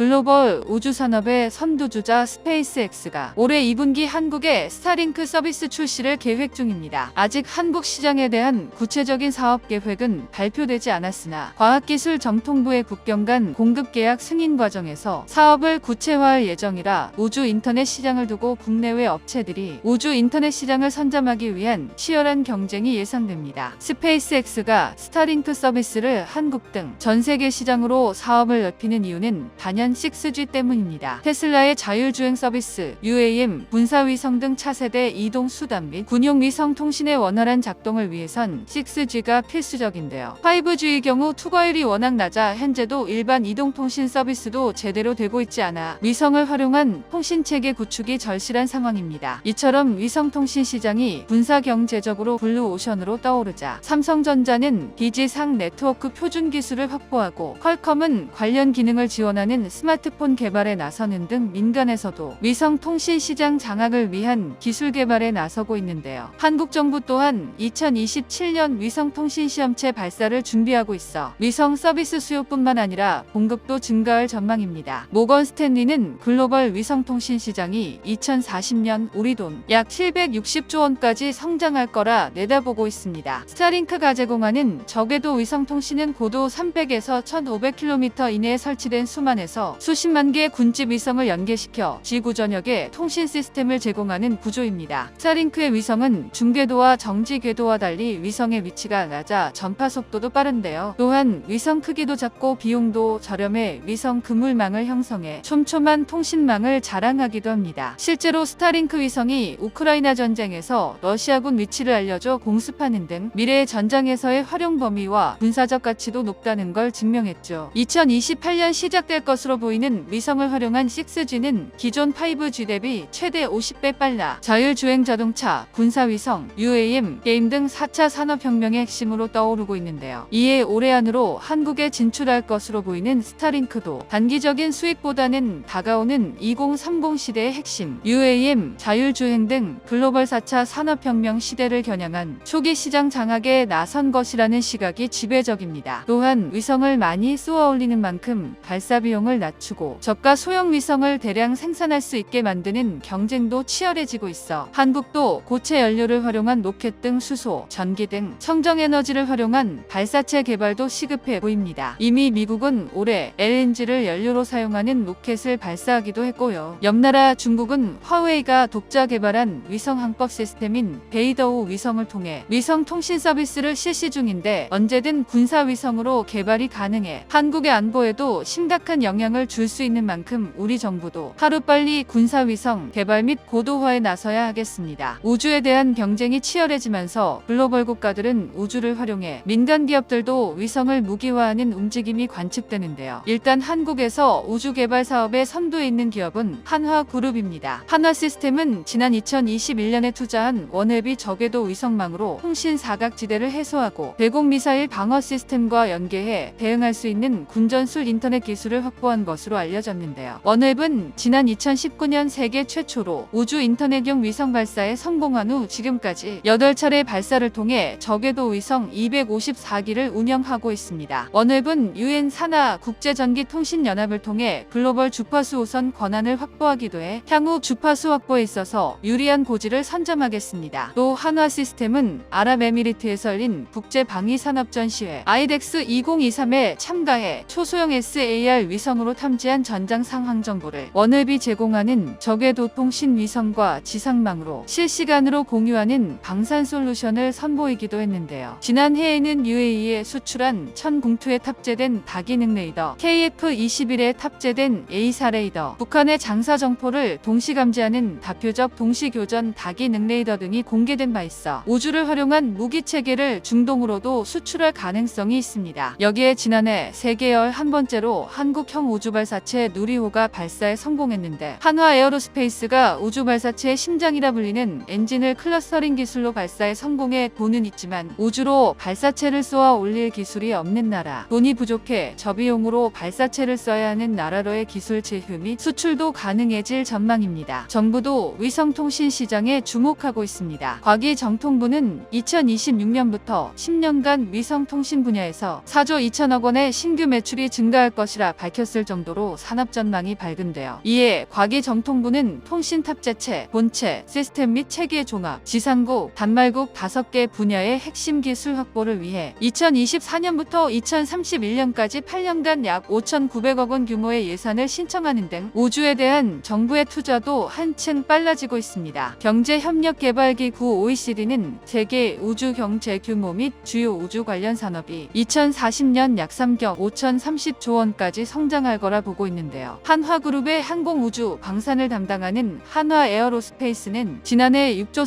글로벌 우주산업의 선두주자 스페이스X가 올해 2분기 한국에 스타링크 서비스 출시를 계획 중입니다. 아직 한국 시장에 대한 구체적인 사업 계획은 발표되지 않았으나 과학기술정통부의 국경 간 공급 계약 승인 과정에서 사업을 구체화할 예정이라 우주 인터넷 시장을 두고 국내외 업체들이 우주 인터넷 시장을 선점하기 위한 치열한 경쟁이 예상됩니다. 스페이스X가 스타링크 서비스를 한국 등 전 세계 시장으로 사업을 넓히는 이유는 단연 6G 때문입니다. 테슬라의 자율주행 서비스, UAM, 군사위성 등 차세대 이동 수단 및 군용 위성 통신의 원활한 작동을 위해선 6G가 필수적인데요. 5G의 경우 투과율이 워낙 낮아 현재도 일반 이동통신 서비스도 제대로 되고 있지 않아 위성을 활용한 통신체계 구축이 절실한 상황입니다. 이처럼 위성통신 시장이 군사경제적으로 블루오션으로 떠오르자 삼성전자는 DG상 네트워크 표준 기술을 확보하고 퀄컴은 관련 기능을 지원하는 스마트폰 개발에 나서는 등 민간에서도 위성 통신 시장 장악을 위한 기술 개발에 나서고 있는데요. 한국 정부 또한 2027년 위성 통신 시험체 발사를 준비하고 있어 위성 서비스 수요뿐만 아니라 공급도 증가할 전망입니다. 모건 스탠리는 글로벌 위성 통신 시장이 2040년 우리 돈 약 760조 원까지 성장할 거라 내다보고 있습니다. 스타링크가 제공하는 저궤도 위성 통신은 고도 300에서 1500km 이내에 설치된 수만에서 수십만 개의 군집 위성을 연계시켜 지구 전역에 통신 시스템을 제공하는 구조입니다. 스타링크의 위성은 중궤도와 정지 궤도와 달리 위성의 위치가 낮아 전파 속도도 빠른데요. 또한 위성 크기도 작고 비용도 저렴해 위성 그물망을 형성해 촘촘한 통신망을 자랑하기도 합니다. 실제로 스타링크 위성이 우크라이나 전쟁에서 러시아군 위치를 알려줘 공습하는 등 미래의 전장에서의 활용 범위와 군사적 가치도 높다는 걸 증명했죠. 2028년 시작될 것으로 보이는 위성을 활용한 6G는 기존 5G 대비 최대 50배 빨라 자율주행 자동차, 군사위성, UAM, 게임 등 4차 산업혁명의 핵심으로 떠오르고 있는데요. 이에 올해 안으로 한국에 진출할 것으로 보이는 스타링크도 단기적인 수익보다는 다가오는 2030 시대의 핵심, UAM, 자율주행 등 글로벌 4차 산업혁명 시대를 겨냥한 초기 시장 장악에 나선 것이라는 시각이 지배적입니다. 또한 위성을 많이 쏘아 올리는 만큼 발사 비용을 낮추고 저가 소형 위성을 대량 생산할 수 있게 만드는 경쟁도 치열해지고 있어 한국도 고체 연료를 활용한 로켓 등 수소, 전기 등 청정에너지를 활용한 발사체 개발도 시급해 보입니다. 이미 미국은 올해 LNG를 연료로 사용하는 로켓을 발사하기도 했고요. 옆나라 중국은 화웨이가 독자 개발한 위성 항법 시스템인 베이더우 위성을 통해 위성 통신 서비스를 실시 중인데 언제든 군사 위성으로 개발이 가능해 한국의 안보에도 심각한 영향을 줄 수 있는 만큼 우리 정부도 하루빨리 군사위성 개발 및 고도화에 나서야 하겠습니다. 우주에 대한 경쟁이 치열해지면서 글로벌 국가들은 우주를 활용해 민간 기업들도 위성을 무기화하는 움직임이 관측되는데요. 일단 한국에서 우주 개발 사업에 선두에 있는 기업은 한화그룹입니다. 한화시스템은 지난 2021년에 투자한 원회비 저궤도 위성망으로 통신 사각지대를 해소하고 대공미사일 방어 시스템과 연계해 대응할 수 있는 군전술 인터넷 기술을 확보한 것으로 알려졌는데요. 원웹은 지난 2019년 세계 최초로 우주 인터넷용 위성 발사에 성공한 후 지금까지 8차례 발사를 통해 저궤도 위성 254기를 운영하고 있습니다. 원웹은 UN 산하 국제전기통신연합을 통해 글로벌 주파수 우선 권한을 확보하기도 해 향후 주파수 확보에 있어서 유리한 고지를 선점하겠습니다. 또 한화시스템은 아랍에미리트에서 열린 국제방위산업전시회 아이덱스 2023에 참가해 초소형 SAR 위성으로 탐지한 전장 상황 정보를 원웹이 제공하는 저궤도 통신 위성과 지상망으로 실시간으로 공유하는 방산 솔루션을 선보이기도 했는데요. 지난해에는 UAE에 수출한 천궁2에 탑재된 다기능 레이더 KF-21에 탑재된 A4 레이더, 북한의 장사 정포를 동시 감지하는 다표적 동시교전 다기능 레이더 등이 공개된 바 있어 우주를 활용한 무기 체계를 중동으로도 수출할 가능성이 있습니다. 여기에 지난해 세계 11번째로 한국형 우주발사체 누리호가 발사에 성공했는데 한화 에어로스페이스가 우주발사체의 심장이라 불리는 엔진을 클러스터링 기술로 발사에 성공해 돈은 있지만 우주로 발사체를 쏘아 올릴 기술이 없는 나라, 돈이 부족해 저비용으로 발사체를 써야 하는 나라로의 기술 제휴 및 수출도 가능해질 전망입니다. 정부도 위성통신 시장에 주목하고 있습니다. 과기정통부는 2026년부터 10년간 위성통신 분야에서 4조 2천억 원의 신규 매출이 증가할 것이라 밝혔을 정도로 산업 전망이 밝은데요. 이에 과기정통부는 통신탑재체, 본체, 시스템 및 체계 종합, 지상국, 단말국 5개 분야의 핵심 기술 확보를 위해 2024년부터 2031년까지 8년간 약 5,900억 원 규모의 예산을 신청하는 등 우주에 대한 정부의 투자도 한층 빨라지고 있습니다. 경제협력개발기구 OECD는 세계 우주 경제 규모 및 주요 우주 관련 산업이 2040년 약 3경 5,030조 원까지 성장할 거라 보고 있는데요. 한화그룹의 항공우주 방산을 담당하는 한화에어로스페이스는 지난해 6조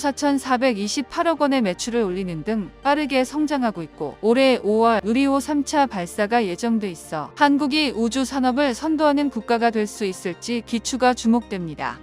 4,428억 원의 매출을 올리는 등 빠르게 성장하고 있고 올해 5월 누리호 3차 발사가 예정돼 있어 한국이 우주 산업을 선도하는 국가가 될 수 있을지 기추가 주목됩니다.